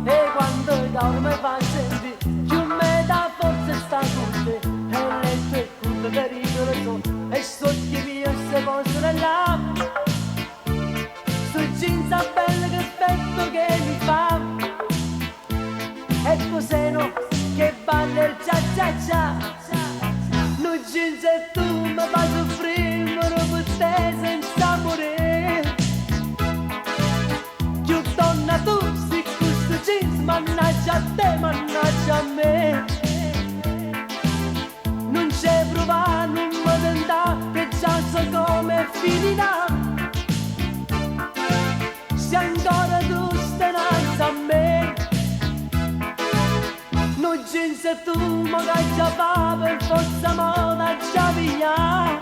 e quando dormo mi fa sentire più me da forza sta con te e lento e curto pericoloso e sotto i miei se possono là sto jeans bello che effetto che mi fa e cos'eno che balla il cia cia cia no jeans e tu mi fai soffrire ma non per te senza morire più donna tu si questo jeans mannaggia a te mannaggia a me non c'è prova non mi tenta che già so come finirà se ancora tu stai innanzi a me no jeans e tu mo che già fa per forza moda già via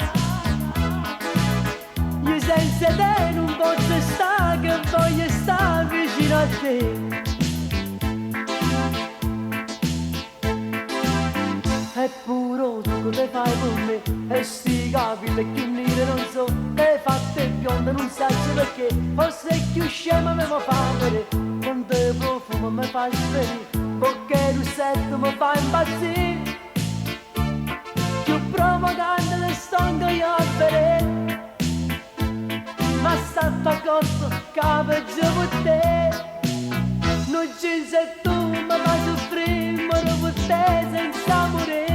io senza te non posso stare che voglio stare vicino a te è puro tu che fai con me e sti capelli più neri non so le fatte bionde non saggio perché forse più scema me lo fa vedere con te profumo mi fai svenire perché russetto mi fa impazzire più provocante le stongo io a vedere ma sta corto che peggio per te non jeans e tu mi fai soffrire ma non per te senza morire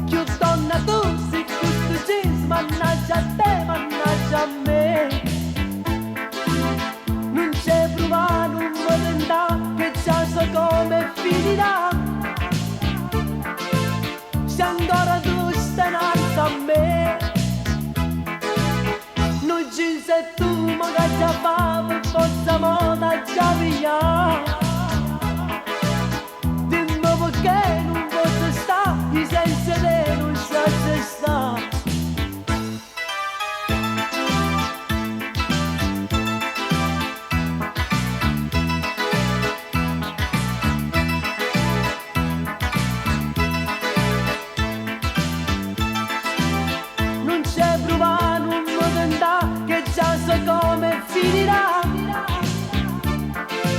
più donna tu sei questo jeans mannaggia a te mannaggia a me non c'è prova non mi tenta che già so come finirà se ancora tu stai innanzi a me non jeans e tu magari già fa per forza moda già via dimmi perché non posso stare senza te non saggio stare non c'è prova non mi tenta che già so come finirà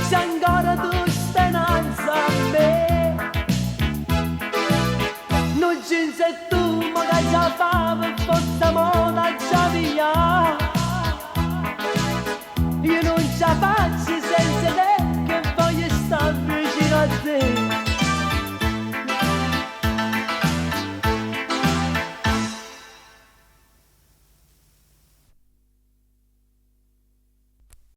se ancora tu stai innanzi a me non jeans e tu magari già fa per forza